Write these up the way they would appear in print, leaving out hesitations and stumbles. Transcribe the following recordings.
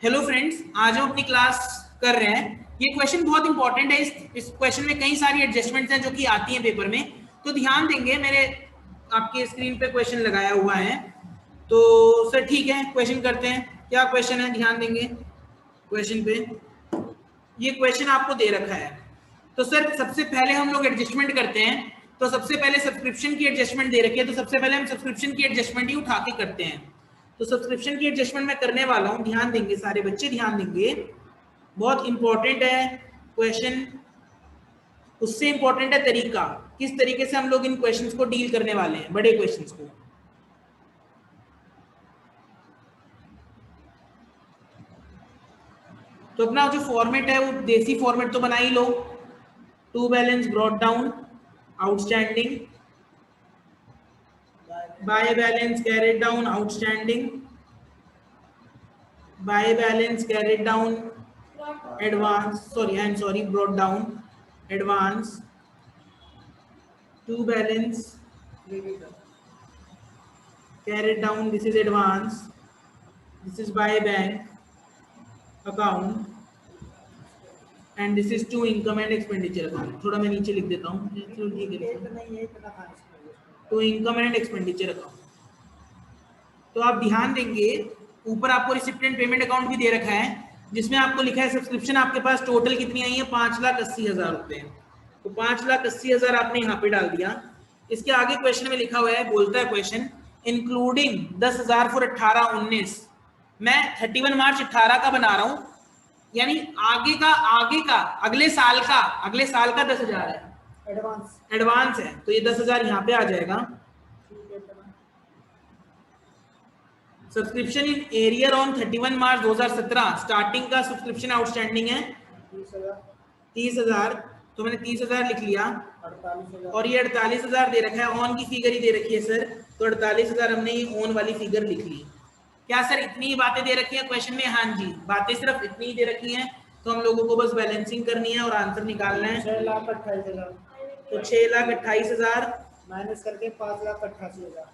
Hello friends, आज हम अपनी क्लास कर रहे हैं। ये क्वेश्चन बहुत इंपॉर्टेंट है। इस क्वेश्चन में कई सारी एडजस्टमेंट्स हैं जो कि आती हैं पेपर में, तो ध्यान देंगे। मेरे आपके स्क्रीन पे क्वेश्चन लगाया हुआ है, तो सर ठीक है क्वेश्चन करते हैं। क्या क्वेश्चन है, ध्यान देंगे क्वेश्चन पे। ये क्वेश्चन आपको दे रखा है, तो सर सबसे पहले हम लोग एडजस्टमेंट करते हैं। तो सबसे पहले सब्सक्रिप्शन की एडजस्टमेंट दे रखी है, तो सबसे पहले हम सब्सक्रिप्शन की एडजस्टमेंट ही उठा के करते हैं। तो सब्सक्रिप्शन की एडजस्टमेंट मैं करने वाला हूं, ध्यान देंगे सारे बच्चे, ध्यान देंगे। बहुत इंपॉर्टेंट है क्वेश्चन। उससे इंपॉर्टेंट है तरीका, किस तरीके से हम लोग इन क्वेश्चंस को डील करने वाले हैं, बड़े क्वेश्चंस को। तो अपना जो फॉर्मेट है वो देसी फॉर्मेट तो बना ही लो। To balance brought down, outstanding, by balance carried down, outstanding, by balance carried down, advance, sorry, I'm sorry, brought down, advance, to balance carried down, this is advance, this is by bank account, and this is to income and expenditure account. थोड़ा मैं नीचे लिख देता हूँ, to income and expenditure account. तो आप ध्यान देंगे, ऊपर आपको रिसिप्टेंट पेमेंट अकाउंट भी दे रखा है, जिसमें आपको लिखा है सब्सक्रिप्शन आपके पास टोटल कितनी आई है, 5,80,000 रुपए। तो 5,80,000 आपने यहाँ पे डाल दिया। इसके आगे क्वेश्चन में लिखा हुआ है, बोलता है क्वेश्चन इंक्लूडिंग 10,000 फॉर 18-19। मैं 31 मार्च 18 का बना रहा हूँ, यानी आगे का अगले साल का 10,000 है, एडवांस है, तो ये 10,000 यहाँ पे आ जाएगा। Subscription in arrear on 31 March 2017, starting का सब्सक्रिप्शन आउटस्टैंडिंग है 30,000, तो मैंने 30,000 लिख लिया। और ये 48,000 दे रखा है, ऑन की फिगर ही दे रखी है सर, तो 48,000 हमने ये ऑन वाली फिगर लिख ली। क्या सर इतनी ही बातें दे रखी है क्वेश्चन में? हाँ जी, बातें सिर्फ इतनी ही दे रखी है, तो हम लोगों को बस बैलेंसिंग करनी है और आंसर निकालना है। 6,28,000, तो 6,28,000 माइनस करके 5,88,000,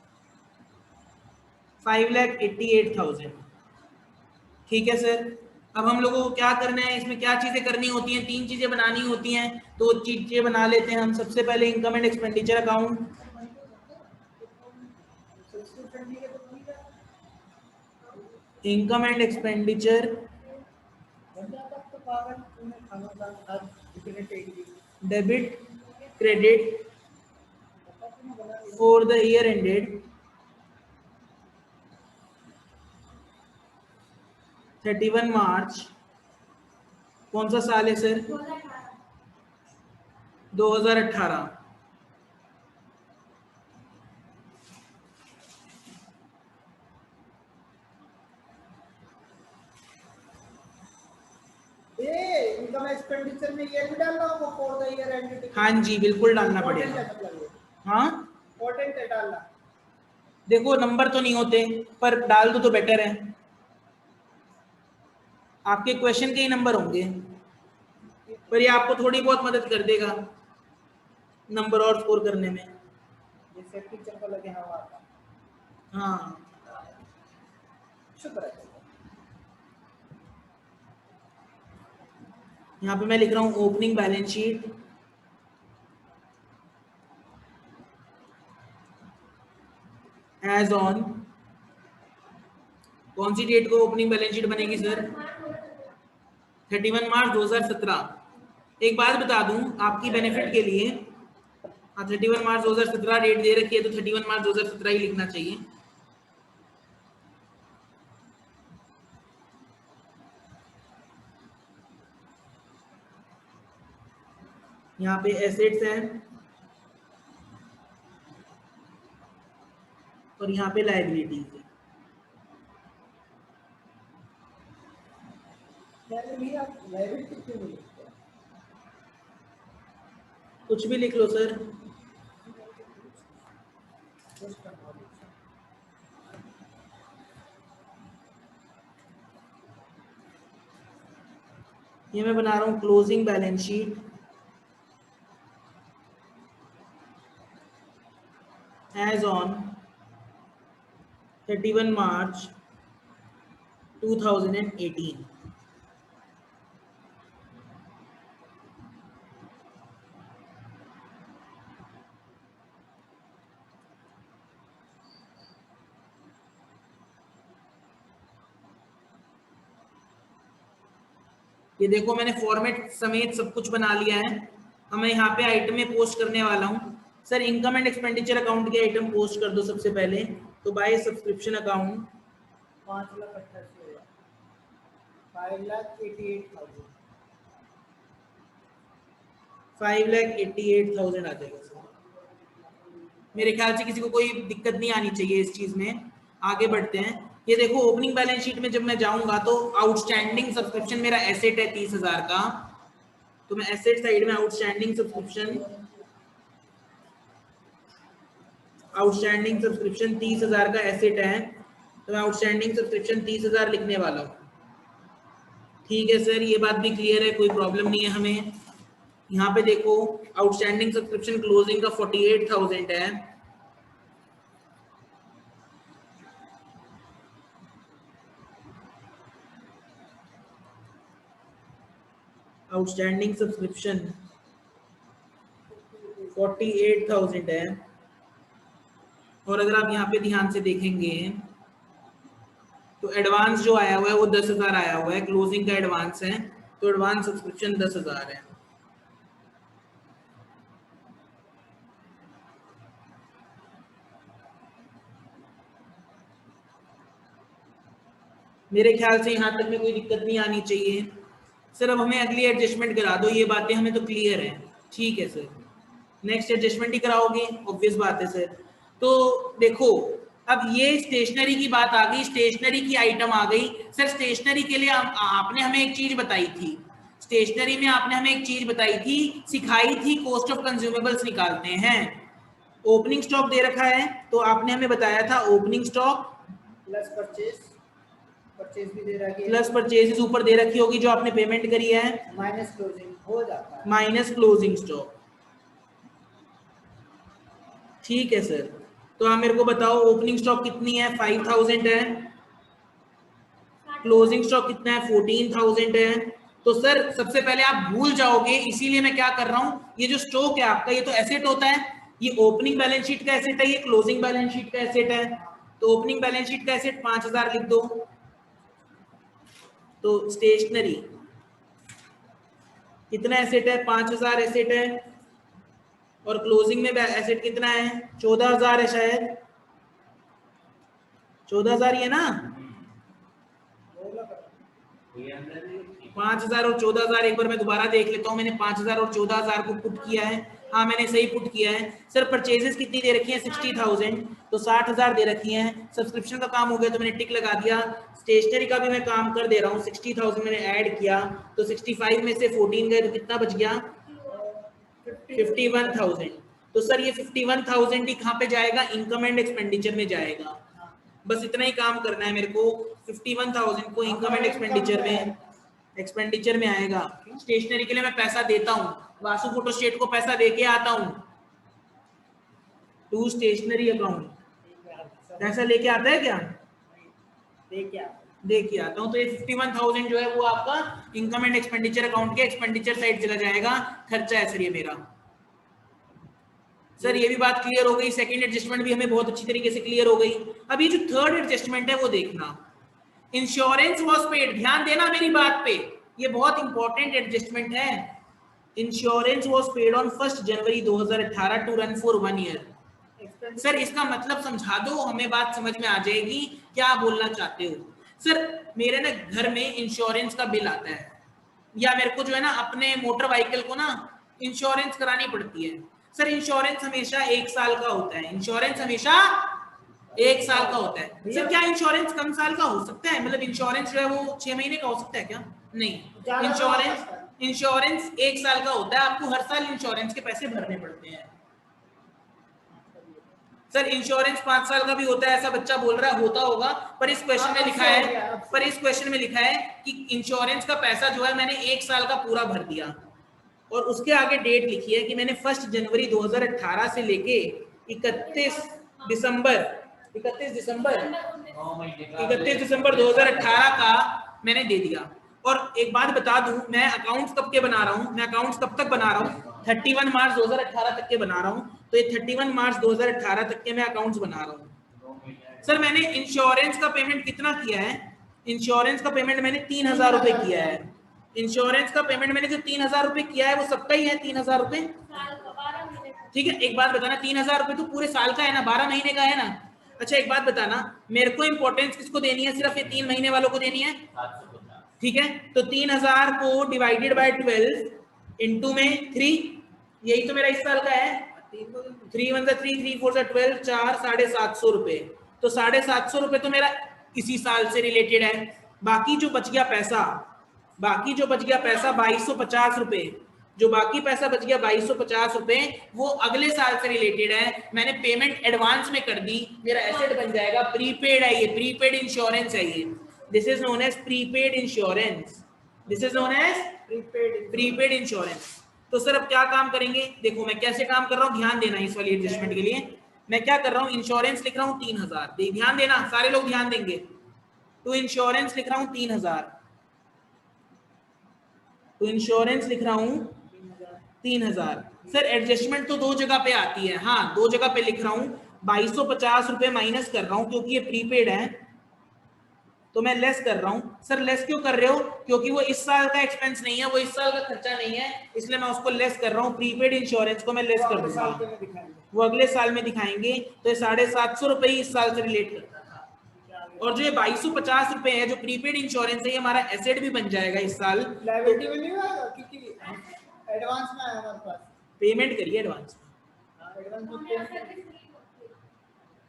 5,88,000। ठीक है सर। अब हम लोगों को क्या करना है, इसमें क्या चीजें करनी होती हैं, 3 चीजें बनानी होती हैं, तो चीजें बना लेते हैं हम। सबसे पहले income and expenditure account, income and expenditure debit credit for the year ended 31 मार्च, कौन सा साल है सर? 2018। इनकम एक्सपेंडिचर में ये भी डालना होगा फॉर द ईयर एंड। हाँ जी, बिल्कुल डालना पड़ेगा। हाँ इंपॉर्टेंट है डालना। देखो नंबर तो नहीं होते, पर डाल दो तो बेटर है, आपके क्वेश्चन के ही नंबर होंगे, पर ये आपको थोड़ी बहुत मदद कर देगा नंबर और स्कोर करने में। जैसे टीचर को लगे हवा। हाँ, शुक्र है। यहाँ पे मैं लिख रहा हूँ opening balance sheet as on, कौन सी डेट को ओपनिंग बैलेंस शीट बनेगी सर? 31 मार्च 2017। एक बात बता दूं आपकी बेनिफिट के लिए, 31 मार्च 2017 डेट दे रखी है, तो 31 मार्च 2017 ही लिखना चाहिए। यहाँ पे एसेट्स हैं और यहाँ पे लायबिलिटीज है। कुछ भी लिख लो सर। ये मैं बना रहा हूँ closing balance sheet as on 31 March 2018। ये देखो मैंने फॉर्मेट समेत सब कुछ बना लिया है। अब मैं यहाँ पे आइटम में पोस्ट करने वाला हूँ। Sir income and expenditure account के आइटम पोस्ट कर दो सबसे पहले। तो बाय सब्सक्रिप्शन अकाउंट 5,88,000 आ जाएगा सर। मेरे ख्याल से किसी को कोई दिक्कत नहीं आनी चाहिए इस चीज में। आगे बढ़ते हैं। ये देखो ओपनिंग बैलेंस शीट में जब मैं जाऊंगा तो आउटस्टैंडिंग सब्सक्रिप्शन मेरा एसेट है 30,000 का। तो मैं एसेट साइड में आउटस्टैंडिंग सब्सक्रिप्शन 30,000 का एसेट है। तो मैं आउटस्टैंडिंग सब्सक्रिप्शन 30,000 लिखने वाला हूँ। ठीक है सर, ये बात भी क्लियर है, कोई प्रॉब्लम नहीं है हमें। यहाँ पे देखो आउटस्टैंडिंग सब्सक्रिप्शन क्लोजिंग का 48,000 है। आउटस्टैंडिंग सब्सक्रिप्शन 48,000 है। और अगर आप यहाँ पे ध्यान से देखेंगे तो एडवांस जो आया हुआ है वो 10,000 आया हुआ है, क्लोजिंग का एडवांस है। तो एडवांस सब्सक्रिप्शन 10,000 है। मेरे ख्याल से यहाँ तक में कोई दिक्कत नहीं आनी चाहिए। सर अब हमें अगली एडजस्टमेंट करा दो, ये बातें हमें तो क्लियर है। ठीक है सर, नेक्स्ट एडजस्टमेंट ही कराओगे, ऑब्वियस बात है सर। तो देखो अब ये स्टेशनरी की बात आ गई, स्टेशनरी की आइटम आ गई। सर स्टेशनरी के लिए आपने हमें एक चीज बताई थी, स्टेशनरी में आपने हमें एक चीज बताई थी, सिखाई थी, कॉस्ट ऑफ कंज्यूमेबल्स निकालते हैं। ओपनिंग स्टॉक दे रखा है तो आपने हमें बताया था ओपनिंग स्टॉक प्लस परचेज भी दे रखी है, प्लस परचेजेस ऊपर दे रखी होगी जो आपने पेमेंट करी है, माइनस क्लोजिंग हो जाता है, माइनस क्लोजिंग स्टॉक। ठीक है सर, तो आप मेरे को बताओ ओपनिंग स्टॉक कितनी है, 5,000 है। क्लोजिंग स्टॉक कितना है, 14,000 है। तो सर सबसे पहले आप भूल जाओगे, इसीलिए मैं क्या कर रहा हूं, ये जो स्टॉक है आपका ये तो एसेट होता है, ये ओपनिंग बैलेंस शीट का एसेट है, ये क्लोजिंग बैलेंस शीट का एसेट है। तो ओपनिंग बैलेंस शीट का एसेट 5,000 लिख दो। तो स्टेशनरी कितना एसेट है, 5,000 एसेट है। और क्लोजिंग में एसेट कितना है, 14,000 है शायद, 14,000 ही है ना। 5,000 और 14,000 एक बार मैं दोबारा देख लेता हूँ, मैंने 5,000 और 14,000 को पुट किया है। हाँ मैंने सही पुट किया है। सर परचेजेस कितनी दे रखी है, 60,000, तो 60,000 दे रखी है। सब्सक्रिप्शन का काम हो गया तो मैंने टिक लगा दिया। स्टेशनरी का भी मैं काम कर दे रहा हूँ, 60,000 मैंने ऐड किया, तो 65 में से 14 गए तो कितना बच गया, 51,000। तो सर ये 51,000 ही कहाँ पे जाएगा, इनकम एंड एक्सपेंडिचर में जाएगा। बस इतना ही काम करना है मेरे को, 51,000 को इनकम एंड एक्सपेंडिचर में आएगा। स्टेशनरी के लिए मैं पैसा देता हूँ, वासु फोटोस्टेट को पैसा देके आता हूँ, टू स्टेशनरी अकाउंट पैसा लेके आता है क्या, देखिए आता हूँ। तो ये 51,000 जो है वो आपका इनकम एंड एक्सपेंडिचर अकाउंट के एक्सपेंडिचर साइड चला जाएगा, खर्चा है सर ये मेरा। सर ये भी बात क्लियर हो गई, सेकंड एडजस्टमेंट भी हमें बहुत अच्छी तरीके से क्लियर हो गई। अब ये जो थर्ड एडजस्टमेंट है वो देखना, इंश्योरेंस वॉज पेड, ध्यान देना मेरी बात पे, ये बहुत इंपॉर्टेंट एडजस्टमेंट है। Insurance was paid on 1 January 2018 to run for 1 year. Sir इसका मतलब समझा दो, हमें बात समझ में आ जाएगी क्या बोलना चाहते हो। सर मेरे ना घर में इंश्योरेंस का बिल आता है, या मेरे को जो है ना अपने मोटर व्हीकल को ना इंश्योरेंस करानी पड़ती है। सर इंश्योरेंस हमेशा 1 साल का होता है, इंश्योरेंस हमेशा 1 साल का होता है। सर क्या इंश्योरेंस कम साल का हो सकता है, मतलब इंश्योरेंस जो है वो 6 महीने का हो सकता है क्या, नहीं, इंश्योरेंस 1 साल का होता है, आपको हर साल इंश्योरेंस के पैसे भरने पड़ते हैं। सर इंश्योरेंस 5 साल का भी होता है, ऐसा बच्चा बोल रहा है, होता होगा, पर इस क्वेश्चन में लिखा है कि इंश्योरेंस का पैसा जो है मैंने 1 साल का पूरा भर दिया, और उसके आगे डेट लिखी है कि मैंने 1 जनवरी 2018 से लेके 31 दिसंबर 31 दिसंबर 2018 का मैंने दे दिया। और एक बात बता दूं, मैं अकाउंट्स कब के बना रहा हूं, मैं अकाउंट्स कब तक बना रहा हूं, 31 मार्च 2018 तक के बना रहा हूं। तो ये 31 मार्च 2018 तक के मैं अकाउंट्स बना रहा हूं। सर मैंने इंश्योरेंस का पेमेंट कितना किया है? इंश्योरेंस का पेमेंट मैंने 3000 रुपए किया है। इंश्योरेंस का पेमेंट मैंने जो 3000 रुपए किया है वो सबका ही है 3000 रुपए, ठीक है। एक बात बताना, 3000 रुपए तो पूरे साल का है ना, 12 महीने का है ना। अच्छा एक बात बताना, मेरे को इंपॉर्टेंस किसको देनी है? सिर्फ ये 3 महीने वालों को देनी है, ठीक है। तो 3000 को डिवाइडेड बाय 12 इंटू में 3, यही तो मेरा इस साल का है। 3 1 3 3 4 12, 4 750 रुपए। तो 750 रुपए तो मेरा इसी साल से रिलेटेड है। बाकी जो बच गया पैसा 2250 रुपए, जो बाकी पैसा बच गया 2250 रुपए, वो अगले साल से रिलेटेड है। मैंने पेमेंट एडवांस में कर दी, मेरा एसेट बन जाएगा। प्रीपेड है ये, प्रीपेड इंश्योरेंस है ये। This is known as prepaid insurance, this is known as prepaid insurance. तो सर अब क्या काम करेंगे? देखो मैं कैसे काम कर रहा हूँ, ध्यान देना इस वाली एडजस्टमेंट के लिए। मैं क्या कर रहा हूँ, इंश्योरेंस लिख रहा हूँ 3000, ध्यान देना, सारे लोग ध्यान देंगे। तो इंश्योरेंस लिख रहा हूँ 3000, तो इंश्योरेंस लिख रहा हूँ 3000। सर एडजस्टमेंट तो दो जगह पे आती है, हाँ 2 जगह पे लिख रहा हूँ। 2250 रुपए माइनस कर रहा हूँ क्योंकि ये प्रीपेड है, तो मैं लेस कर रहा हूँ। सर लेस क्यों कर रहे हो? क्योंकि वो इस साल का एक्सपेंस नहीं है, वो इस साल का खर्चा नहीं है, इसलिए मैं उसको लेस कर रहा हूँ। प्रीपेड इंश्योरेंस को मैं लेस कर दूंगा, वो अगले साल में दिखाएंगे। तो ये 750 रुपए ही इस साल से रिलेट करता था। और जो ये 2250 रुपए है जो प्रीपेड इंश्योरेंस है, ये हमारा एसेट भी बन जाएगा इस साल। लायबिलिटी में नहीं होगा क्योंकि एडवांस में आया हमारे पास, पेमेंट करिए एडवांस में।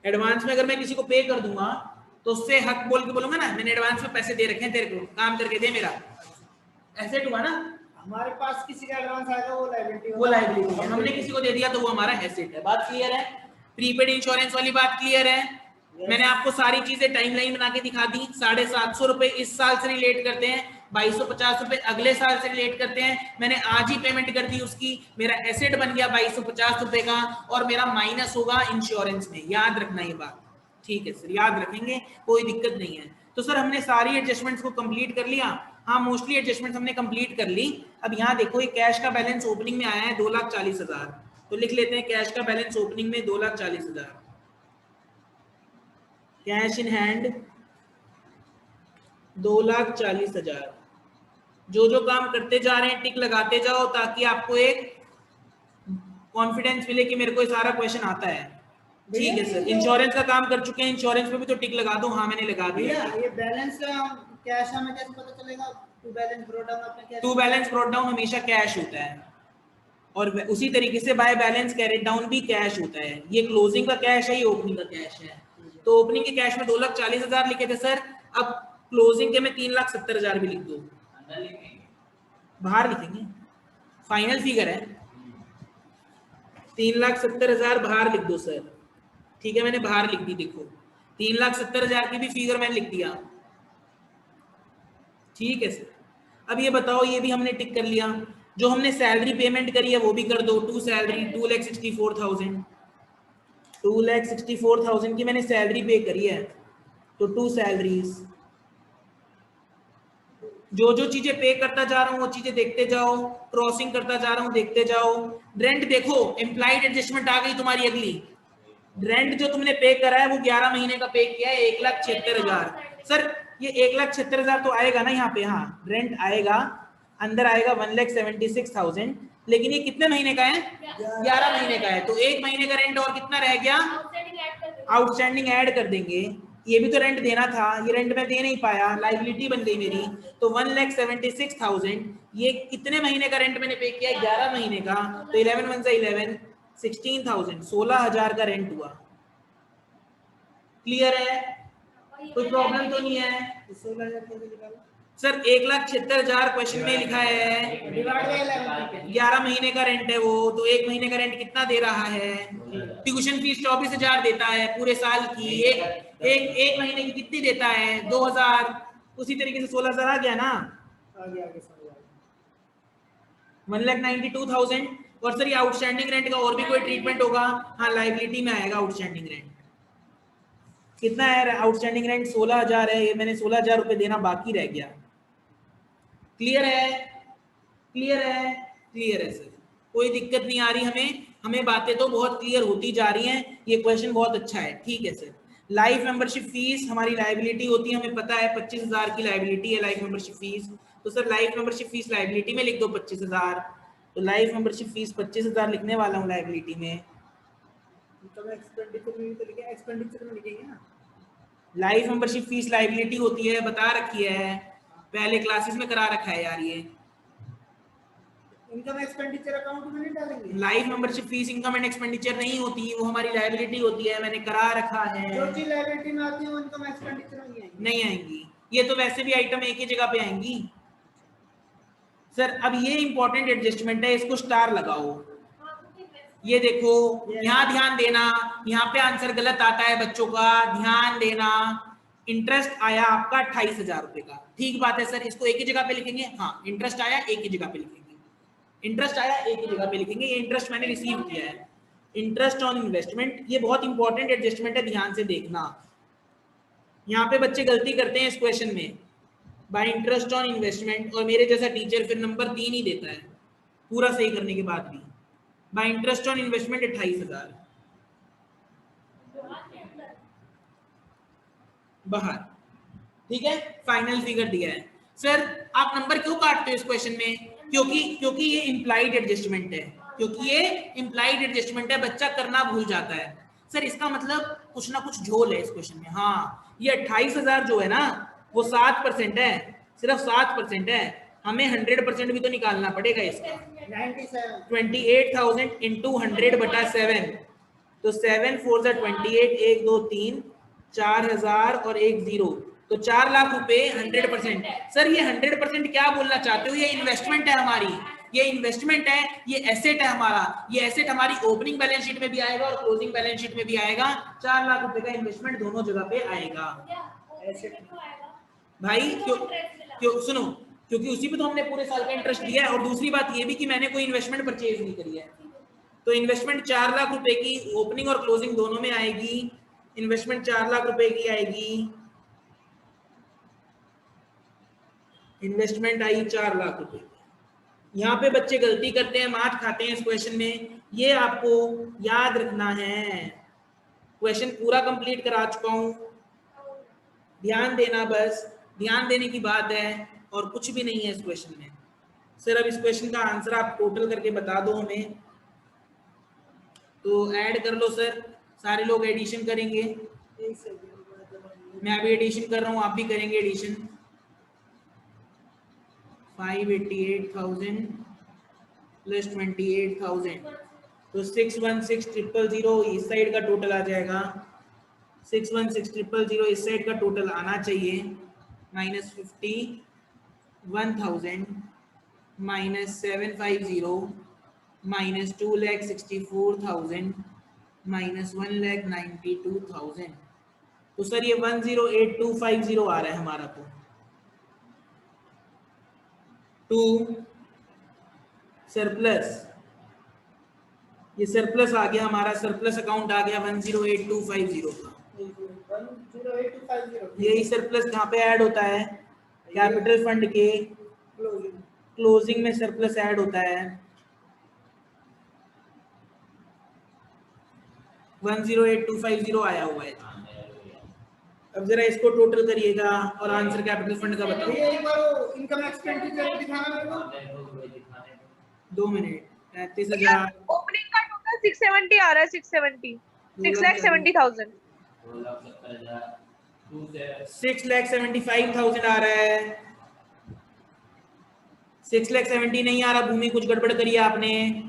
एडवांस में अगर मैं किसी को पे कर दूंगा तो उससे हक बोल के बोलूंगा ना, मैंने एडवांस में पैसे दे रखे हैं तेरे को, काम करके दे, मेरा एसेट हुआ ना। हमारे पास किसी का एडवांस आएगा वो लायबिलिटी, वो लायबिलिटी है, हमने किसी को दे दिया तो वो हमारा एसेट है। बात क्लियर है? प्रीपेड इंश्योरेंस वाली बात क्लियर है? मैंने आपको सारी चीजें टाइमलाइन बना के दिखा दी। 750 रुपए इस साल से रिलेट करते हैं, 2250 रुपए अगले साल से रिलेट करते हैं। मैंने आज ही पेमेंट कर दी उसकी, मेरा एसेट बन गया 2250 रुपए का, और मेरा माइनस होगा इंश्योरेंस में। याद रखना ये बात, ठीक है सर, याद रखेंगे, कोई दिक्कत नहीं है। तो सर हमने सारी एडजस्टमेंट्स को कंप्लीट कर लिया, हाँ मोस्टली एडजस्टमेंट्स हमने कंप्लीट कर ली। अब यहाँ देखो ये कैश का बैलेंस ओपनिंग में आया है 2,40,000, तो लिख लेते हैं कैश का बैलेंस ओपनिंग में 2,40,000। Cash in hand 2,40,000। जो जो काम करते जा रहे हैं टिक लगाते जाओ ताकि आपको एक कॉन्फिडेंस मिले कि मेरे को सारा क्वेश्चन आता है। ठीक है सर, इंश्योरेंस का काम कर चुके हैं, इंश्योरेंस पे भी तो टिक लगा दो। हाँ मैंने लगा दिया। ये बैलेंस कैश हमें कैसे पता चलेगा? टू बैलेंस ब्रॉट डाउन अपने cash, to balance brought down हमेशा कैश होता है, और उसी तरीके से बाय बैलेंस कैरेट डाउन भी कैश होता है। ये क्लोजिंग का कैश है, ये ओपनिंग का कैश है। तो ओपनिंग के कैश में 2,40,000 लिखे थे सर, अब क्लोजिंग के में 3,70,000 भी लिख दो, बाहर लिखेंगे, फाइनल फिगर है 3,70,000 बाहर लिख दो सर। ठीक है मैंने बाहर लिख दी, देखो 3,70,000 की भी फिगर मैंने लिख दिया। ठीक है सर, अब ये बताओ, ये भी हमने टिक कर लिया। जो हमने सैलरी पेमेंट करी है वो भी कर दो। टू सैलरी 2,64,000, 2,64,000 की मैंने सैलरी पे करी है, तो टू सैलरीज। जो जो चीजें पे करता जा रहा हूँ वो चीजें देखते जाओ, क्रॉसिंग करता जा रहा हूँ देखते जाओ। रेंट देखो, एम्प्लॉइड एडजस्टमेंट आ गई तुम्हारी अगली। रेंट जो तुमने पे करा है वो 11 महीने का पे किया है 1,76,000। सर ये 1,76,000 तो आएगा ना यहाँ पे, हाँ रेंट आएगा, अंदर आएगा 1,76,000, लेकिन ये कितने महीने का है? 11 महीने का है। तो 1 महीने का रेंट और कितना रह गया? आउटस्टैंडिंग ऐड कर देंगे। ये भी तो रेंट देना था, ये रेंट मैं दे नहीं पाया, लाइबिलिटी बन गई मेरी। तो 1,76,000, ये कितने महीने का रेंट मैंने पे किया? 11 महीने का। तो 11 1 से 11 16,000, 16,000 का रेंट हुआ। क्लियर है? कोई प्रॉब्लम तो नहीं है? 16,000 कैसे निकाला सर? 1,76,000 क्वेश्चन में लिखा है, डिवाइड बाय 11, 11 महीने का रेंट है वो, तो 1 महीने का रेंट कितना दे रहा है? ट्यूशन फीस 24,000 देता है पूरे साल की, एक महीने की कितनी देता है? 2,000। उसी तरीके से 16,000 आ गया ना, आगे आगे समझ आया। 1,92,000। और सर ये आउटस्टैंडिंग रेंट का और भी कोई ट्रीटमेंट होगा? हाँ लाइबिलिटी में आएगा आउटस्टैंडिंग रेंट। कितना है आउटस्टैंडिंग रेंट? 16,000 है, ये मैंने 16,000 रुपये देना बाकी रह गया। क्लियर है? क्लियर है? क्लियर है सर, कोई दिक्कत नहीं आ रही हमें, हमें बातें तो बहुत क्लियर होती जा रही हैं। ये क्वेश्चन बहुत अच्छा है, ठीक है सर। लाइफ मेंबरशिप फीस हमारी लायबिलिटी होती है, हमें पता है 25,000 की लायबिलिटी है लाइफ मेंबरशिप फीस। तो sir life membership fees liability में लिख दो 25,000। तो लाइफ मेंबरशिप फीस 25,000 लिखने वाला हूँ लायबिलिटी में। एक्सपेंडिचर में लिखेंगे ना। लाइफ मेंबरशिप फीस लायबिलिटी होती है, बता रखी है, पहले क्लासेस में करा रखा है यार। ये इनकम एक्सपेंडिचर अकाउंट में नहीं डालेंगे। Life membership fees income and expenditure नहीं होती, वो हमारी लायबिलिटी होती है, मैंने करा रखा है। जो चीज लायबिलिटी में आती है वो इनकम एक्सपेंडिचर में नहीं आएंगी, ये तो वैसे भी आइटम एक ही जगह पे आएंगी। सर अब ये इंपॉर्टेंट एडजस्टमेंट है, इसको स्टार लगाओ। ये देखो, यहाँ ध्यान देना, यहाँ पे आंसर गलत आता है बच्चों का, ध्यान देना। इंटरेस्ट आया आपका 28,000 रुपए का, ठीक बात है सर, इसको एक ही जगह पे लिखेंगे। हाँ, इंटरेस्ट आया एक ही जगह पे लिखेंगे, इंटरेस्ट आया एक ही जगह पे लिखेंगे। ये इंटरेस्ट मैंने रिसीव किया है, इंटरेस्ट ऑन इन्वेस्टमेंट, ये बहुत इंपॉर्टेंट एडजस्टमेंट है, ध्यान से देखना। यहाँ पे बच्चे गलती करते हैं इस क्वेश्चन में, बाय इंटरेस्ट ऑन इन्वेस्टमेंट, और मेरे जैसा टीचर फिर नंबर 3 ही देता है पूरा सही करने के बाद भी। बाय इंटरेस्ट ऑन इन्वेस्टमेंट 28,000 बाहर, ठीक है, फाइनल फिगर दिया है। सर आप नंबर क्यों काटते हो इस क्वेश्चन में? क्योंकि ये इम्प्लाइड एडजस्टमेंट है, क्योंकि ये इम्प्लाइड एडजस्टमेंट है, बच्चा करना भूल जाता है। सर इसका मतलब कुछ ना कुछ झोल है इस क्वेश्चन में। हाँ, ये 28,000 जो है ना वो 7% है, सिर्फ 7% है, हमें 100% भी तो निकालना पड़ेगा इसका। 28,000 इंटू 100/7, तो 7 4 28, 1 2 3 4,000 और 1 0, तो 4 लाख रुपए 100%। सर ये 100% क्या बोलना चाहते हो? ये इन्वेस्टमेंट है हमारी, ये इन्वेस्टमेंट है, ये एसेट है हमारा, ये एसेट हमारी ओपनिंग बैलेंस शीट में भी आएगा और क्लोजिंग बैलेंस शीट में भी आएगा। 4 लाख रुपए का इन्वेस्टमेंट दोनों जगह पे आएगा। भाई क्यों सुनो, क्योंकि उसी पे तो हमने पूरे साल का इंटरेस्ट दिया है, और दूसरी बात ये भी कि मैंने कोई इन्वेस्टमेंट परचेज नहीं करी है। तो इन्वेस्टमेंट 4 लाख रुपए की ओपनिंग और क्लोजिंग दोनों में आएगी। इन्वेस्टमेंट 4 लाख रुपए की आएगी, इन्वेस्टमेंट आई 4 लाख रुपए। यहाँ पे बच्चे गलती करते हैं, मार खाते हैं इस क्वेश्चन में, ये आपको याद रखना है। क्वेश्चन पूरा कंप्लीट करा चुका हूँ, ध्यान देना, बस ध्यान देने की बात है और कुछ भी नहीं है इस क्वेश्चन में। सर अब इस क्वेश्चन का आंसर आप टोटल करके बता दो हमें, तो ऐड कर लो सर, सारे लोग एडिशन करेंगे, मैं अभी एडिशन कर रहा हूँ, आप भी करेंगे एडिशन। 588,000 प्लस 28,000, तो 616,000 इस साइड का टोटल आ जाएगा, 616,000 इस साइड का टोटल आना चाहिए, माइनस 51,000 माइनस 750 माइनस 2,64,000 माइनस 1,92,000। तो सर ये 108250 आ रहा है हमारा। तो टू सरप्लस, ये सरप्लस आ गया हमारा, सरप्लस अकाउंट आ गया 108250 का। 108250 यही सरप्लस कहाँ पे ऐड होता है? कैपिटल फंड के क्लोजिंग में सरप्लस ऐड होता है। 108250 आया हुआ है। अब जरा इसको टोटल करिएगा और आंसर कैपिटल फंड का बताओ। एक बार इनकम एक्सपेंडिचर दिखाना मेरे को, 2 मिनट। 33,000 ओपनिंग का टोटल 670 आ रहा है, 670, 6,70,000, 6,75,000 आ रहा है। 6,70,000 नहीं आ रहा, भूमि कुछ गड़बड़ करी है आपने।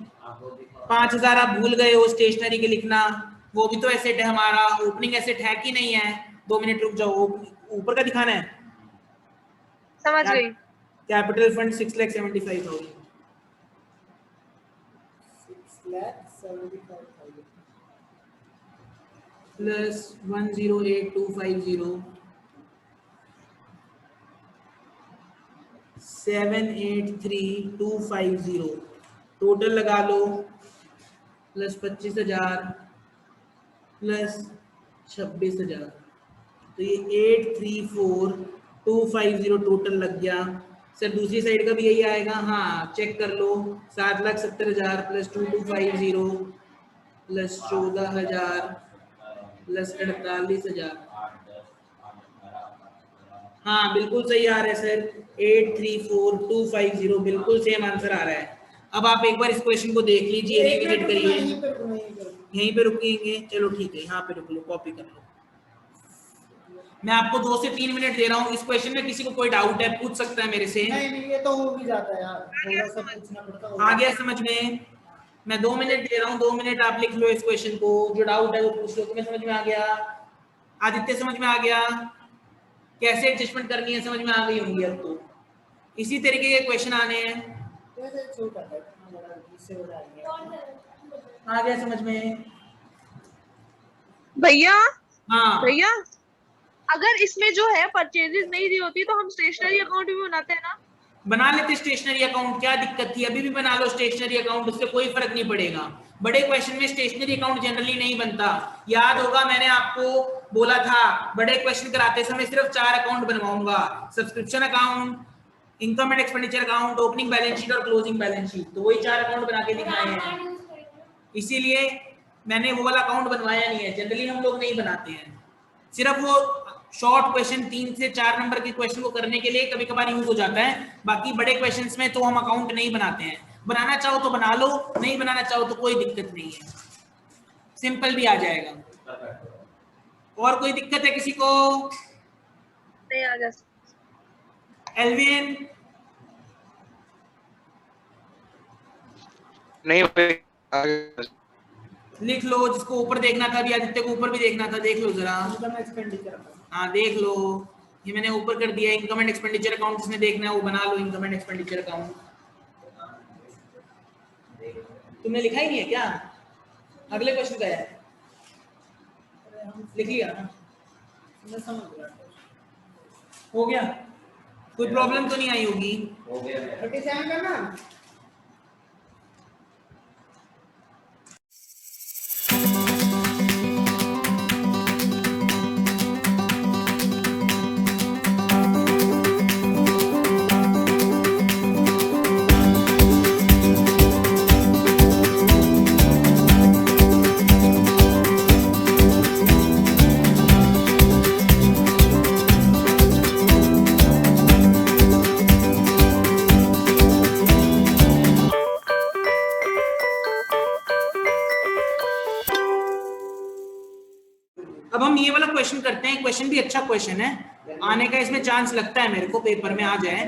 5,000 आप भूल गए हो स्टेशनरी के लिखना, वो भी तो एसेट है हमारा, ओपनिंग एसेट है कि नहीं है? 2 मिनट रुक जाओ, ऊपर का दिखाना है। समझ गई। कैपिटल फंड 6,75,000 6,75,000 प्लस 108250 783,250 टोटल लगा लो, प्लस 25,000 प्लस 26,000, तो ये 834250 टोटल लग गया। सर दूसरी साइड का भी यही आएगा, हाँ चेक कर लो, 7,70,000 प्लस 2250 प्लस 14,000 प्लस 48,000, हाँ बिल्कुल सही आ रहा है सर, 834250 बिल्कुल सेम आंसर आ रहा है। अब आप एक बार इस क्वेश्चन को देख लीजिए, रिविजिट करिए। यहीं पे रुकेंगे, चलो ठीक है, यहाँ पे रुक लो, कॉपी कर लो। मैं आपको 2 से 3 मिनट दे रहा हूँ। इस क्वेश्चन में किसी को कोई डाउट है पूछ सकता है मेरे से। नहीं ये तो हो भी जाता है यार, थोड़ा सा पूछना पड़ता है। आ गया समझ में? मैं 2 मिनट दे रहा हूँ, 2 मिनट आप लिख लो इस क्वेश्चन को, जो डाउट है वो पूछ लो। तुम्हें समझ में आ गया? आदित्य समझ में आ गया? कैसे एडजस्टमेंट करनी है समझ में आ गई होंगी अब तो। इसी तरीके के क्वेश्चन आने हैं। आ गया समझ में? भैया हाँ भैया, अगर इसमें जो है परचेजेस नहीं दी होती तो हम स्टेशनरी अकाउंट भी बनाते हैं ना? बना लेते स्टेशनरी अकाउंट, क्या दिक्कत थी? अभी भी बना लो स्टेशनरी अकाउंट, उससे कोई फर्क नहीं पड़ेगा। बड़े क्वेश्चन में स्टेशनरी अकाउंट जनरली नहीं बनता। याद होगा मैंने आपको बोला था बड़े क्वेश्चन कराते समय सिर्फ 4 अकाउंट बनवाऊंगा, subscription account, income and expenditure account, opening balance sheet और क्लोजिंग बैलेंस शीट। तो वही 4 अकाउंट बना के दिखाए हैं, इसीलिए मैंने वो वाला अकाउंट बनवाया नहीं है। जनरली हम लोग नहीं बनाते हैं, सिर्फ वो शॉर्ट क्वेश्चन 3 से 4 नंबर के क्वेश्चन को करने के लिए कभी कभार यूज हो जाता है। बाकी बड़े क्वेश्चंस में तो हम अकाउंट नहीं बनाते हैं। बनाना चाहो तो बना लो, नहीं बनाना चाहो तो कोई दिक्कत नहीं है, सिंपल भी आ जाएगा। और कोई दिक्कत है किसी को? नहीं आ गया। एल्विन नहीं लिख लो, जिसको ऊपर देखना था, अभी आदित्य को ऊपर भी देखना था, देख लो जरा। हाँ देख लो, ये मैंने ऊपर कर दिया, इनकम एंड एक्सपेंडिचर अकाउंट जिसने देखना है वो बना लो, इनकम एंड एक्सपेंडिचर अकाउंट। तुमने लिखा ही नहीं है क्या? अगले क्वेश्चन का है, लिख लिया ना? हो गया, कोई प्रॉब्लम तो नहीं आई होगी? हो गया। अब हम ये वाला क्वेश्चन करते हैं। क्वेश्चन भी अच्छा क्वेश्चन है, आने का इसमें चांस लगता है मेरे को, पेपर में आ जाए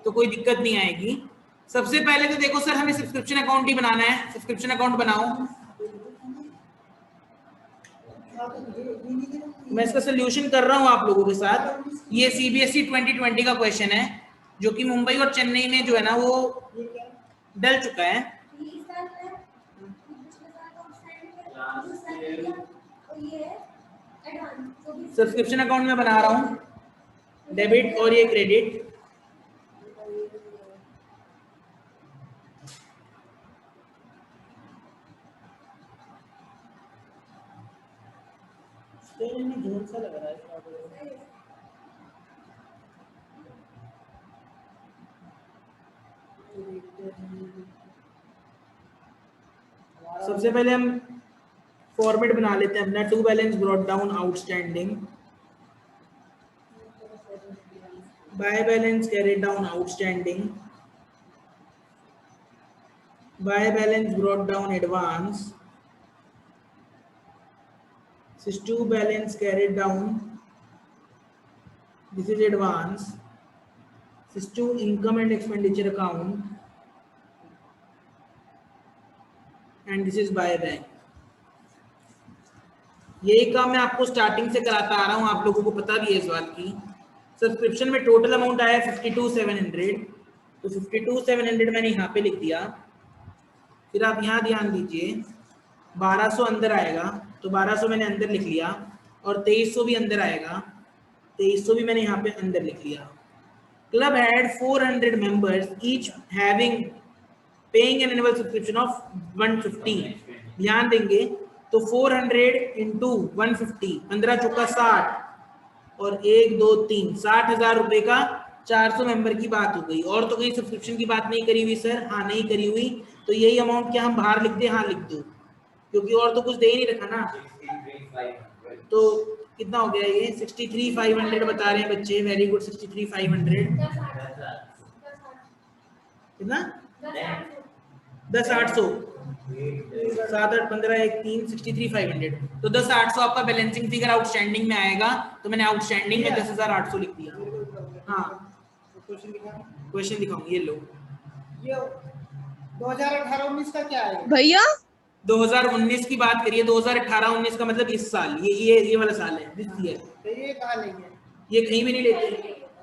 तो कोई दिक्कत नहीं आएगी। सबसे पहले तो देखो सर, हमें सब्सक्रिप्शन अकाउंट ही बनाना है। सब्सक्रिप्शन अकाउंट बनाओ। मैं इसका सोल्यूशन कर रहा हूं आप लोगों के साथ। ये सीबीएसई 2020 का क्वेश्चन है, जो कि मुंबई और चेन्नई में जो है ना वो डल चुका है। सब्सक्रिप्शन अकाउंट में बना रहा हूँ, डेबिट और ये क्रेडिट। सा लग रहा है। सबसे पहले हम फॉर्मेट बना लेते हैं अपना, to balance brought down outstanding, by balance carried down outstanding, by balance brought down advance, this is two balance carried down, this is advance, this is two income and expenditure account, and this is buy back। यही काम मैं आपको starting से कराता आ रहा हूँ, आप लोगों को पता भी है इस बात की। सब्सक्रिप्शन में टोटल अमाउंट आया 52,700, तो 52,700 मैंने यहाँ पे लिख दिया। फिर आप यहाँ ध्यान दीजिए, 1200 अंदर आएगा, तो 1200 मैंने अंदर लिख लिया, और 2300 भी अंदर आएगा, 2300 भी मैंने यहाँ पे अंदर लिख लिया। Club had 400 members, each having paying an annual subscription of 150। ध्यान देंगे तो 400 इंटू 150, 15 चौका 60, और 1 2 3 60,000 रुपए का 400 मेंबर की बात हो गई। और तो कहीं सब्सक्रिप्शन की बात नहीं करी हुई सर? हाँ नहीं करी हुई, तो यही अमाउंट क्या हम बाहर लिख दें? हाँ लिख दो, क्योंकि और तो कुछ दे ही नहीं रखा ना। तो कितना हो गया ये? 63,500 बता रहे हैं बच्चे, वेरी गुड। 63,500 कितना? 10,800 7 8 15 1 3 63,500। तो 10,800 आपका बैलेंसिंग फिगर आउटस्टैंडिंग में आएगा। तो मैंने आउटस्टैंडिंग में 10,800 लिख दिया। हाँ क्वेश्चन दिखाऊं, ये लो। ये 2018-19 का क्या है भैया? 2019 की बात करिए, 2018-19 का मतलब इस साल, ये वाला साल है, दिस ईयर। तो ये कहाँ लेंगे? ये कहीं भी नहीं लेते,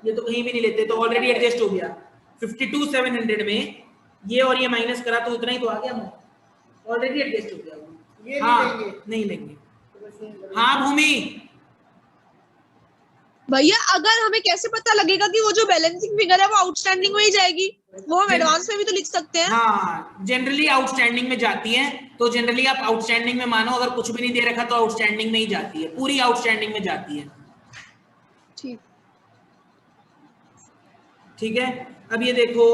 ये तो कहीं भी नहीं लेते, तो ऑलरेडी एडजस्ट हो गया। 52,700 में ये और ये माइनस करा तो उतना ही तो आ गया, ऑलरेडी एडजस्ट हो गया। ये हाँ, नहीं लेंगे? नहीं लेंगे। हाँ भूमि? भैया अगर हमें कैसे पता लगेगा कि वो जो बैलेंसिंग फिगर है वो आउटस्टैंडिंग में ही जाएगी? वो हम एडवांस में भी तो लिख सकते हैं। हाँ जनरली आउटस्टैंडिंग में जाती है, तो जनरली आप आउटस्टैंडिंग में मानो, अगर कुछ भी नहीं दे रखा तो आउटस्टैंडिंग में ही जाती है, पूरी आउटस्टैंडिंग में जाती है। ठीक ठीक है। अब ये देखो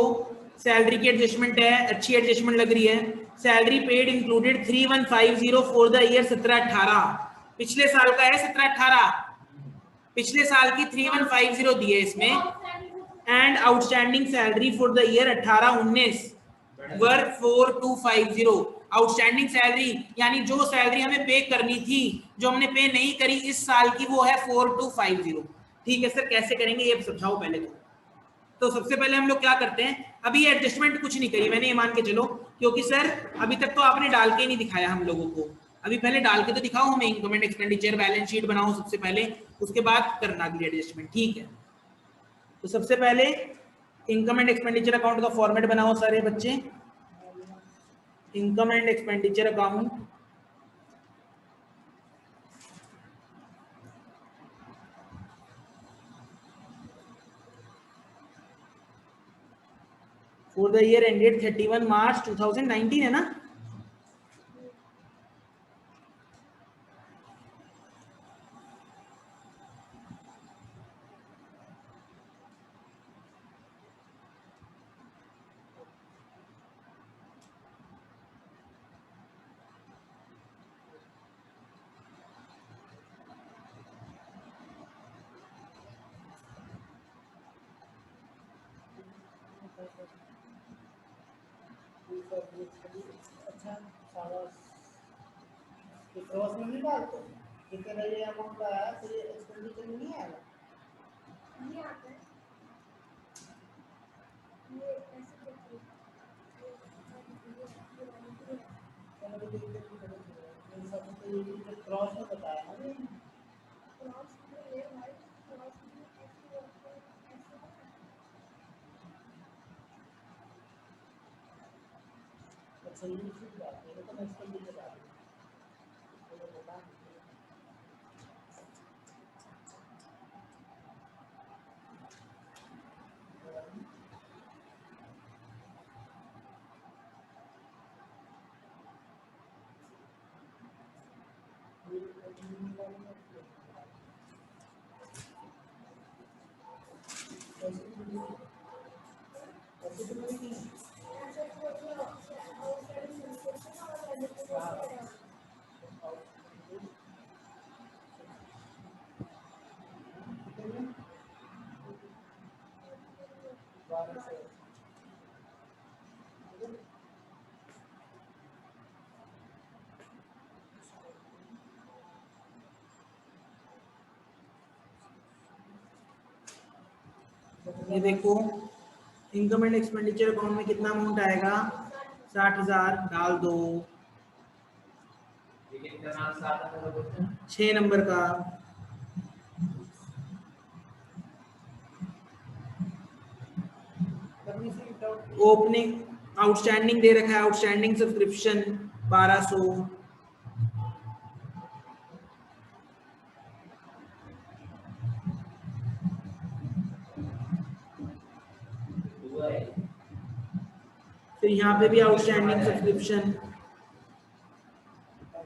सैलरी की एडजस्टमेंट है, अच्छी एडजस्टमेंट लग रही है। Salary paid included 3150 for the year 17-18। पिछले साल का है 17-18, पिछले साल की 3150 दी है इसमें। And outstanding salary for the year 18-19 were 4250। Outstanding salary यानी जो सैलरी हमें पे करनी थी, जो हमने पे नहीं करी इस साल की, वो है 4250। ठीक है सर, कैसे करेंगे ये समझाओ पहले। तो सबसे पहले हम लोग क्या करते हैं, अभी ये एडजस्टमेंट कुछ नहीं करी मैंने, ये मान के चलो, क्योंकि सर अभी तक तो आपने डाल के ही नहीं दिखाया हम लोगों को। अभी पहले डाल के तो दिखाओ हमें, income and expenditure balance sheet बनाओ सबसे पहले, उसके बाद करना अगली एडजस्टमेंट। ठीक है, तो सबसे पहले इनकम एंड एक्सपेंडिचर अकाउंट का फॉर्मेट बनाओ सारे बच्चे। Income and expenditure account for the year ended 31 मार्च 2019 है ना? अच्छा सारा क्रॉस में नहीं डालते, जितना ये अमाउंट आया तो ये एक्सपेंडिचर में नहीं आएगा? नहीं आता है ये ऐसे करके। चलो देखते हैं मेरे साथ तो ये क्रॉस में बताया ना, ये क्रॉस में ये भाई क्रॉस में ऐसे होता है, ऐसे अच्छा ये ठीक बात है, तो मैं एक्सपेंडिचर डाल दूँ तो बता। ये देखो इनकम एंड एक्सपेंडिचर अकाउंट में कितना अमाउंट आएगा, 60,000 डाल दो। 6 नंबर का ओपनिंग आउटस्टैंडिंग दे रखा है, आउटस्टैंडिंग सब्सक्रिप्शन 1200। फिर यहाँ पे भी आउटस्टैंडिंग सब्सक्रिप्शन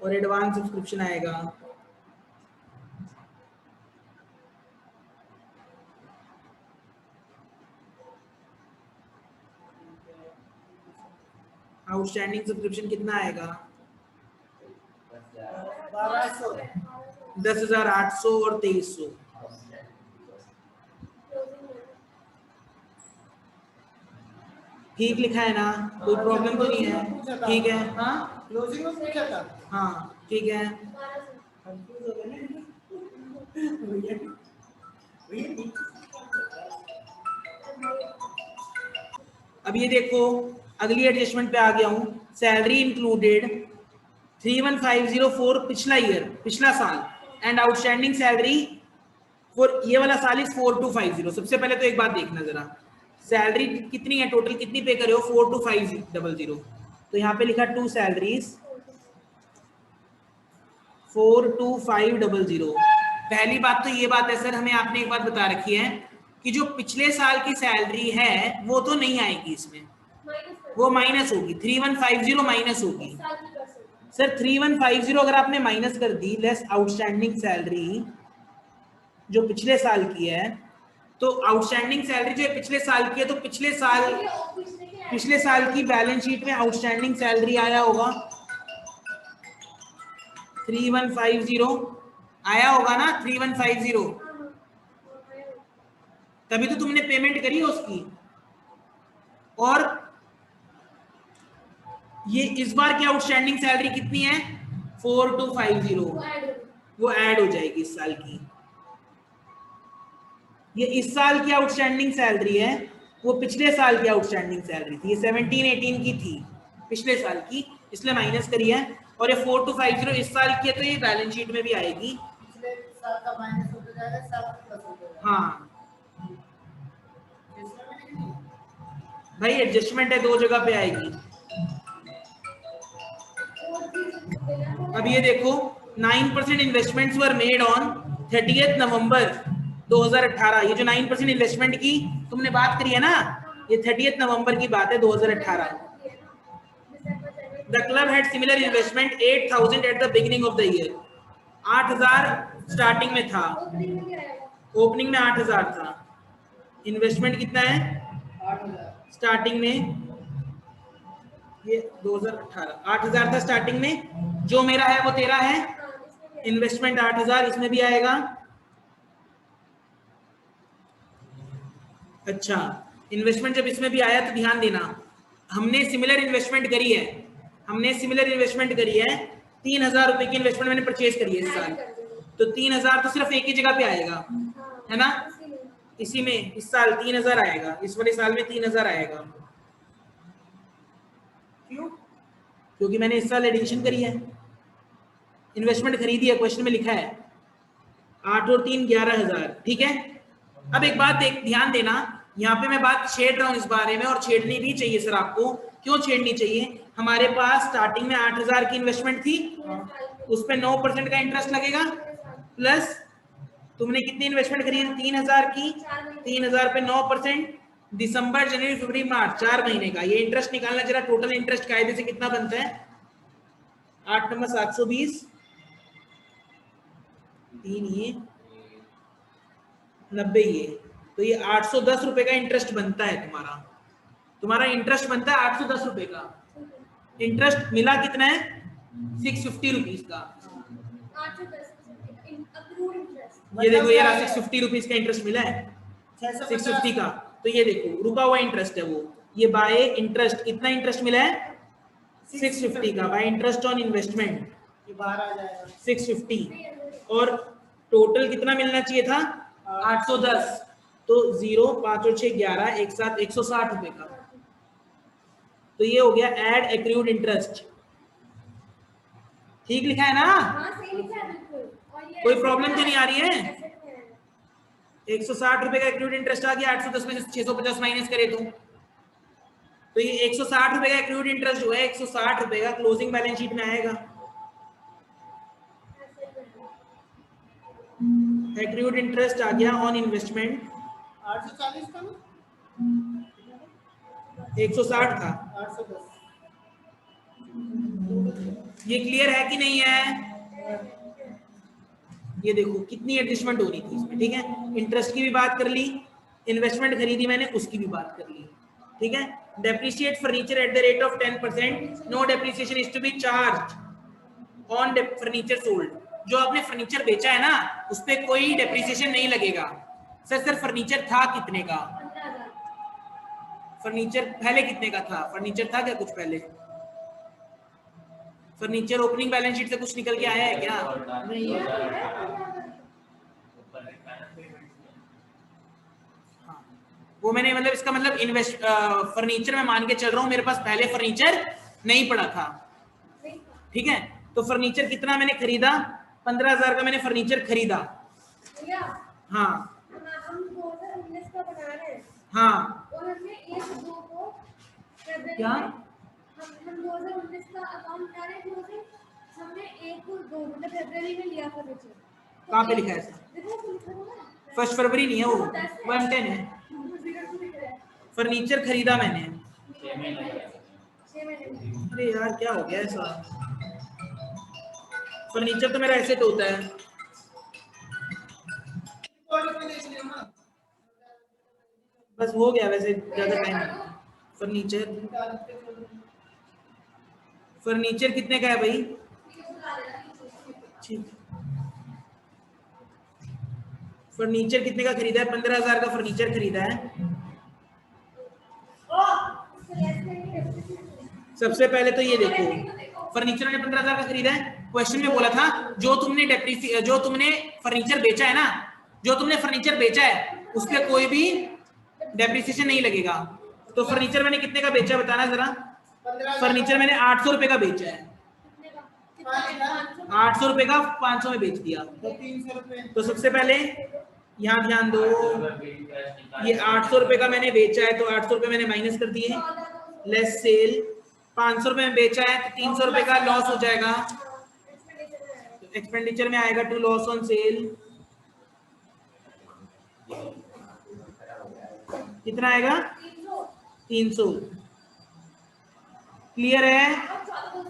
और एडवांस सब्सक्रिप्शन आएगा। आउटस्टैंडिंग सब्सक्रिप्शन कितना आएगा? 1200 10,800 और 2300। ठीक लिखा है ना? कोई प्रॉब्लम तो नहीं है? ठीक है। हाँ क्लोजिंग में पूछा था। हाँ ठीक है। कंफ्यूज हो गए ना अब ये देखो अगली एडजस्टमेंट पे आ गया हूँ। सैलरी इंक्लूडेड 31,504 पिछला ईयर, पिछला साल, एंड आउटस्टैंडिंग सैलरी फॉर ये वाला साल इज 4250। सबसे पहले तो एक बात देखना जरा, सैलरी कितनी है टोटल, कितनी पे करे हो? 42,500। तो यहाँ पे लिखा टू सैलरीज 42,500। पहली बात तो ये बात है सर, हमें आपने एक बात बता रखी है कि जो पिछले साल की सैलरी है वो तो नहीं आएगी इसमें, वो माइनस होगी। 3150 माइनस होगी सर। 3150 अगर आपने माइनस कर दी लेस आउटस्टैंडिंग सैलरी जो पिछले साल की है, तो आउटस्टैंडिंग सैलरी जो पिछले साल की है, तो पिछले साल की बैलेंस शीट में आउटस्टैंडिंग सैलरी आया होगा 3150 आया होगा ना, 3150। तभी तो तुमने पेमेंट करी है उसकी। और ये इस बार की आउटस्टैंडिंग सैलरी कितनी है? 4250, वो ऐड हो जाएगी इस साल की। ये इस साल की आउटस्टैंडिंग सैलरी है, वो पिछले साल की आउटस्टैंडिंग सैलरी थी। ये 17-18 की थी पिछले साल की, इसलिए माइनस करी है। और ये 4250 इस साल की है, तो ये बैलेंस शीट में भी आएगी। पिछले साल का माइनस होता जाएगा, साल का प्लस हो जाएगा। हाँ भाई एडजस्टमेंट है, दो जगह पे आएगी। अब ये देखो 9% investments were made on 30th नवंबर 2018। ये जो 9% इन्वेस्टमेंट की तुमने बात करी है ना, ये 30th नवंबर की बात है 2018। The club had similar investment 8,000 at the beginning of the year. 8,000 starting में था, ओपनिंग में 8,000 था। इन्वेस्टमेंट कितना है 8,000 स्टार्टिंग में? ये 2018 8,000 था स्टार्टिंग में। जो मेरा है वो तेरा है, इन्वेस्टमेंट 8,000 इसमें भी आएगा। अच्छा, इन्वेस्टमेंट जब इसमें भी आया तो ध्यान देना, हमने सिमिलर इन्वेस्टमेंट करी है, 3,000 रुपए की इन्वेस्टमेंट मैंने परचेज करी है इस साल। तो 3,000 तो सिर्फ एक ही जगह पे आएगा, है ना? इसी में इस साल 3,000 आएगा, इस वाले साल में 3,000 आएगा। क्यों? क्योंकि मैंने इस साल एडिशन करी है, इन्वेस्टमेंट खरीदी है। क्वेश्चन में लिखा है 8 और 3 11,000। ठीक है। अब एक बात ध्यान देना, यहाँ पे मैं बात छेड़ रहा हूँ इस बारे में, और छेड़नी भी चाहिए सर आपको। क्यों छेड़नी चाहिए? हमारे पास स्टार्टिंग में 8,000 की इन्वेस्टमेंट थी, उस पर 9% का इंटरेस्ट लगेगा, प्लस तुमने कितनी इन्वेस्टमेंट करी है? 3,000 की। 3,000 पे 9%, दिसंबर जनवरी फरवरी मार्च 4 महीने का ये इंटरेस्ट निकालना जरा। टोटल इंटरेस्ट कायदे से कितना बनता है? 8 नंबर 720, 3 ये 90 ये, तो ये 810 रुपए का इंटरेस्ट बनता है तुम्हारा इंटरेस्ट बनता है 810 रुपए का। इंटरेस्ट मिला कितना है? 650 रुपीज का। ये देखो ये 650 रुपीज का इंटरेस्ट मिला है, 650 का। तो ये देखो रुका हुआ इंटरेस्ट है वो, ये बाय इंटरेस्ट कितना इंटरेस्ट मिला है? 650 का, बाय इंटरेस्ट ऑन इन्वेस्टमेंट ये बाहर आ जाएगा 650। और टोटल कितना मिलना चाहिए था? 810। तो 0 5 और 6 11, एक साथ 160 रुपए का। तो ये हो गया एड एक्रूड इंटरेस्ट। ठीक लिखा है ना? सही लिखा है बिल्कुल। कोई प्रॉब्लम तो नहीं आ रही है? 160 रुपए का एक्रूड इंटरेस्ट आ गया, 810 में से 650 माइनस करे तो ये 160 रुपए का एक्रूड इंटरेस्ट जो है 160 रुपए का क्लोजिंग बैलेंस शीट में आएगा। एक्रूड इंटरेस्ट आ गया ऑन इन्वेस्टमेंट 840 का ना 160 था। 810 ये क्लियर है कि नहीं है? ये देखो कितनी एडजस्टमेंट हो रही थी इसमें। ठीक है, इंटरेस्ट की भी बात कर ली, इन्वेस्टमेंट खरीदी मैंने उसकी भी बात कर ली। ठीक है, depreciate furniture at the rate of 10%, no depreciation is to be charged on furniture sold. जो आपने फर्नीचर बेचा है ना उस पे कोई डेप्रिसिएशन नहीं लगेगा। सर फर्नीचर था कितने का? फर्नीचर पहले कितने का था? फर्नीचर था क्या कुछ पहले? फर्नीचर ओपनिंग बैलेंस शीट से कुछ निकल के आया है क्या? नहीं वो मैंने मतलब इसका मतलब इन्वेस्ट फर्नीचर में मान के चल रहा हूँ, मेरे पास पहले फर्नीचर नहीं पड़ा था, ठीक है? तो फर्नीचर कितना मैंने खरीदा? 15,000 का मैंने फर्नीचर खरीदा। हाँ हम 2019 का बना रहे हैं हाँ और हमने 1-2 को क्या? हम 2019 का अकाउंट बना रहे हैं, हमने 1-2 मतलब फरवरी में लिया फर्नीचर। कहाँ पे लिखा है ऐसा? देखो लिखा हुआ है 1 फरवरी नहीं है वो, 110 है। फर्नीचर खरीदा मैंने। 6 महीने। अरे यार क्या हो गया ऐसा? फर्नीचर तो मेरा ऐसे तो होता है। बस हो गया, वैसे ज्यादा टाइम। फर्नीचर कितने का है भाई? ठीक, फर्नीचर कितने का खरीदा है? 15,000 का फर्नीचर खरीदा है। सबसे पहले तो ये देखो, फर्नीचर ने 15,000 का खरीदा है। क्वेश्चन में बोला था जो तुमने फर्नीचर बेचा है ना, जो तुमने फर्नीचर बेचा है उस पर कोई भी डेप्रिसिएशन नहीं लगेगा। तो फर्नीचर मैंने कितने का बेचा है बताना जरा? फर्नीचर मैंने 800 रुपए का बेचा है। 800 रुपए का 500 में बेच दिया। तो 300 रुपए। तो सबसे पहले यहाँ ध्यान दो, ये 800 रुपए का मैंने बेचा है तो 800 रुपए मैंने माइनस कर दिए, लेस सेल। 500 रुपए में बेचा है तो 300 रुपए का लॉस हो जाएगा, एक्सपेंडिचर में आएगा टू लॉस ऑन सेल। कितना आएगा? 300। क्लियर है?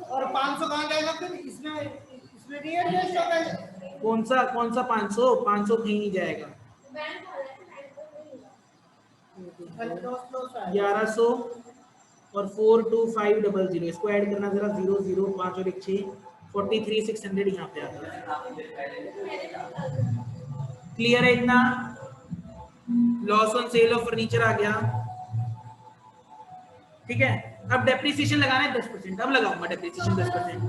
और 500 कहाँ जाएगा फिर? इसमें रीएडजस्ट होगा। कौन सा 500? 500 कहीं नहीं जाएगा। 1100 और 42500 इसको ऐड करना जरा, 0 0 5 और 1 6 43,600 यहाँ पे आता है। क्लियर है इतना? Loss on sale of furniture आ गया, ठीक है? अब डेप्रिसिएशन लगाना है 10%। अब लगाऊंगा डेप्रिसिएशन 10%।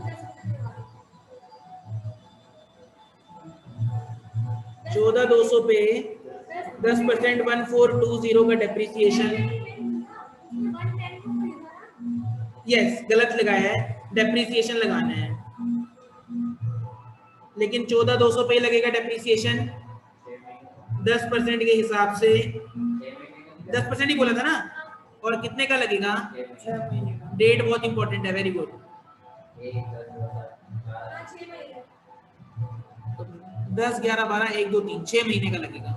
14,200 पे 10% 1420 का डेप्रिसिएशन। यस, गलत लगाया है, डेप्रिसिएशन लगाना है, लेकिन 14,200 पे लगेगा डेप्रिसिएशन 10% के हिसाब से। 10% ही बोला था ना? और कितने का लगेगा? 6 महीने का। डेट बहुत इंपॉर्टेंट है, वेरी गुड। 10 11 12 1 2 3 6 महीने का लगेगा।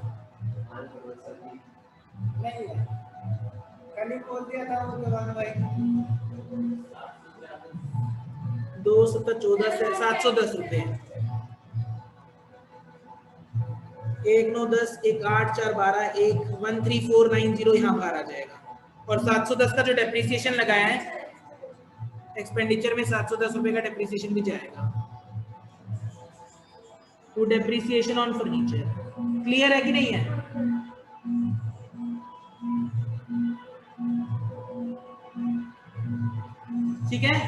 नहीं है, कल ही बोल दिया था वो जवान भाई। 2 7 14 से 710 रुपए। 1 9 10 1 8 4 12 1 13490 यहाँ पर आ जाएगा। और 710 का जो डेप्रिसिएशन लगाया है एक्सपेंडिचर में, 710 रुपए का डेप्रिसिएशन भी जाएगा to depreciation on furniture. Clear है कि नहीं है? ठीक है,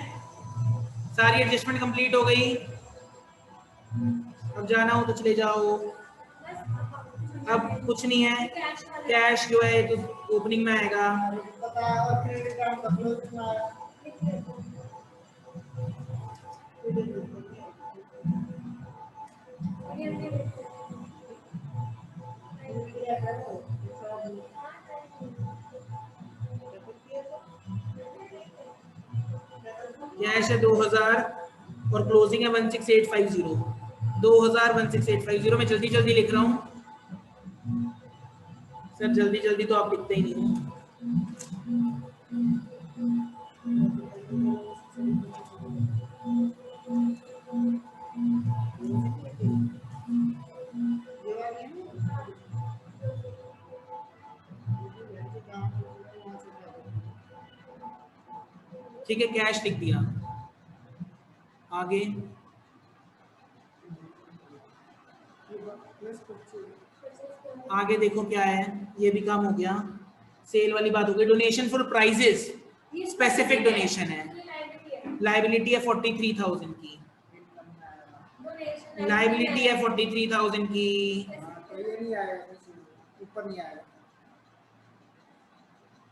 सारी एडजस्टमेंट कंप्लीट हो गई। अब जाना हो तो चले जाओ। अब कुछ नहीं है, कैश जो है तो ओपनिंग में आएगा। पता है, और क्रेडिट कार्ड का क्लोज कितना आया? कैश है 2000 और क्लोजिंग है 16850। 2000 16850 में जल्दी जल्दी लिख रहा हूँ सर, जल्दी जल्दी तो आप लिखते ही नहीं हो। ठीक है, कैश लिख दिया। आगे आगे देखो क्या है, ये भी काम हो गया, सेल वाली बात हो गई। Donation for prizes, specific donation है, लाइबिलिटी है 43,000 की, लाइबिलिटी है 43,000 की। तो ये नहीं आया, ऊपर नहीं आया।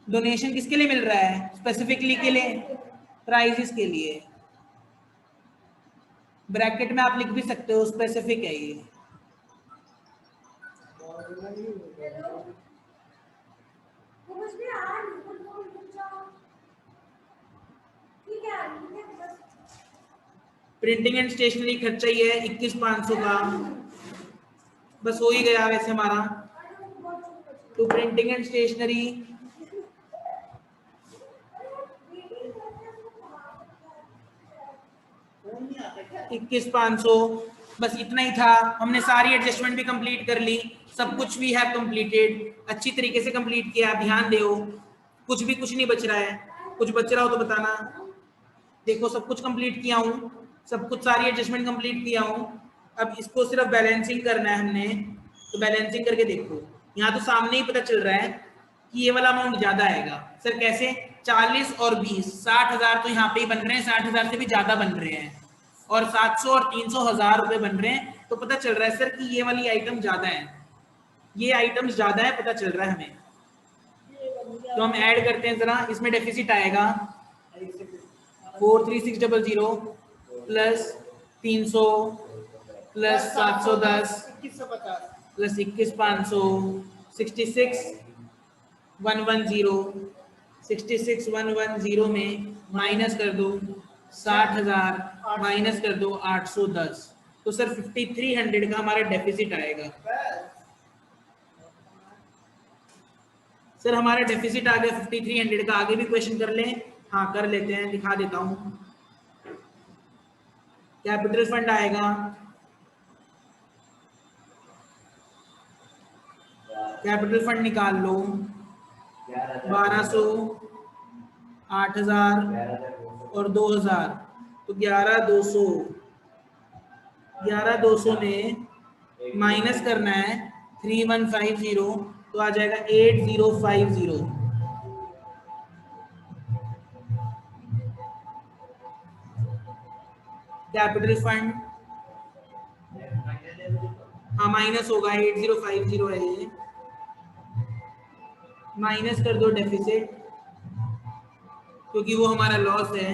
डोनेशन किसके लिए मिल रहा है? स्पेसिफिकली के लिए, प्राइजेस के लिए। ब्रैकेट में आप लिख भी सकते हो स्पेसिफिक है ये। कुछ भी आ रहा है, रुक जाओ, ठीक है बस। प्रिंटिंग एंड स्टेशनरी खर्चा ही है 21,500 का, बस हो ही गया वैसे हमारा। तो प्रिंटिंग एंड स्टेशनरी 21,500, बस इतना ही था। हमने सारी एडजस्टमेंट भी कंप्लीट कर ली, सब कुछ भी है कंप्लीटेड, अच्छी तरीके से कंप्लीट किया। ध्यान दो, कुछ नहीं बच रहा है, कुछ बच रहा हो तो बताना। देखो सब कुछ कंप्लीट किया हूँ, सब कुछ सारी एडजस्टमेंट कंप्लीट किया हूँ। अब इसको सिर्फ बैलेंसिंग करना है हमने, तो बैलेंसिंग करके देखो, यहाँ तो सामने ही पता चल रहा है कि ये वाला अमाउंट ज्यादा आएगा। सर कैसे? 40 और 20, 60,000 तो यहाँ पे ही बन रहे हैं, 60,000 से भी ज्यादा बन रहे हैं, और 700 और 300 हजार रुपए बन रहे हैं। तो पता चल रहा है सर कि ये वाली आइटम ज्यादा है, ये आइटम ज्यादा है, पता चल रहा है हमें। तो हम ऐड करते हैं जरा, इसमें डेफिसिट आएगा 43600 प्लस 300 प्लस 710 प्लस 21,500 66,110 में माइनस कर दो 60,000 माइनस कर दो 810, तो सर 5,300 का हमारा डेफिसिट आएगा। सर हमारा डेफिसिट आ गया 5,300 का। आगे भी क्वेश्चन कर लें? हाँ कर लेते हैं, दिखा देता हूं। कैपिटल फंड आएगा, कैपिटल फंड निकाल लो, 1200, 8,000 और 2,000, तो 11,200। 11,200 में माइनस करना है 3,150, तो आ जाएगा 8,050। कैपिटल फंड हाँ माइनस होगा, 8,050 है ये, माइनस कर दो डेफिसिट, क्योंकि वो हमारा लॉस है।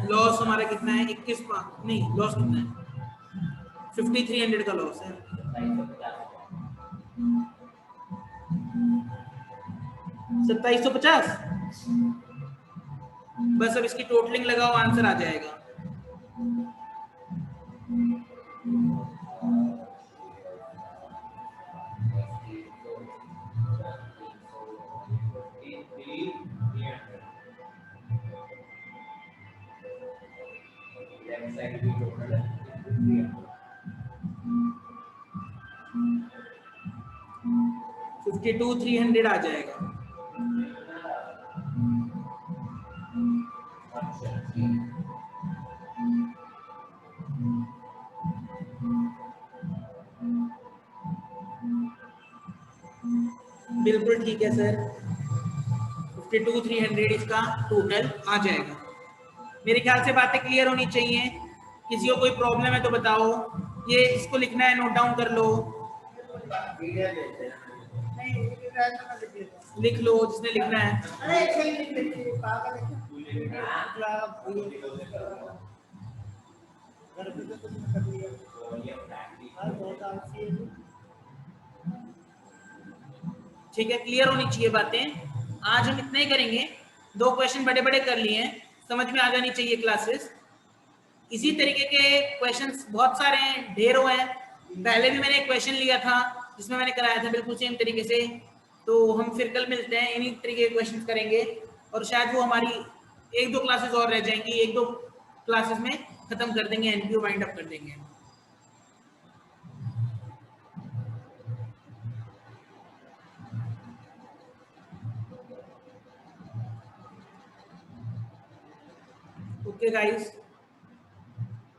लॉस हमारा कितना है? 21 नहीं, लॉस कितना है? 5,300 का लॉस है। 2750। बस अब इसकी टोटलिंग लगाओ, आंसर आ जाएगा। $52,300 आ जाएगा। बिल्कुल ठीक है सर, 52,300 इसका टोटल आ जाएगा। मेरे ख्याल से बातें क्लियर होनी चाहिए। किसी को कोई प्रॉब्लम है तो बताओ। ये इसको लिखना है, नोट डाउन कर लो, लिख लो जिसने लिखना है। ठीक है, क्लियर होनी चाहिए बातें। आज हम इतना ही करेंगे, 2 क्वेश्चन बड़े बड़े कर लिए हैं, समझ में आ जानी चाहिए क्लासेस। इसी तरीके के क्वेश्चंस बहुत सारे हैं, ढेरों हैं। पहले भी मैंने एक क्वेश्चन लिया था जिसमें मैंने कराया था बिल्कुल सेम तरीके से। तो हम फिर कल मिलते हैं, इन्हीं तरीके के क्वेश्चन करेंगे, और शायद वो हमारी 1-2 क्लासेस और रह जाएंगी, 1-2 क्लासेस में खत्म कर देंगे, एनपीओ वाइंड अप कर देंगे। Okay guys,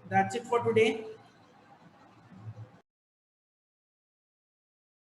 that's it for today.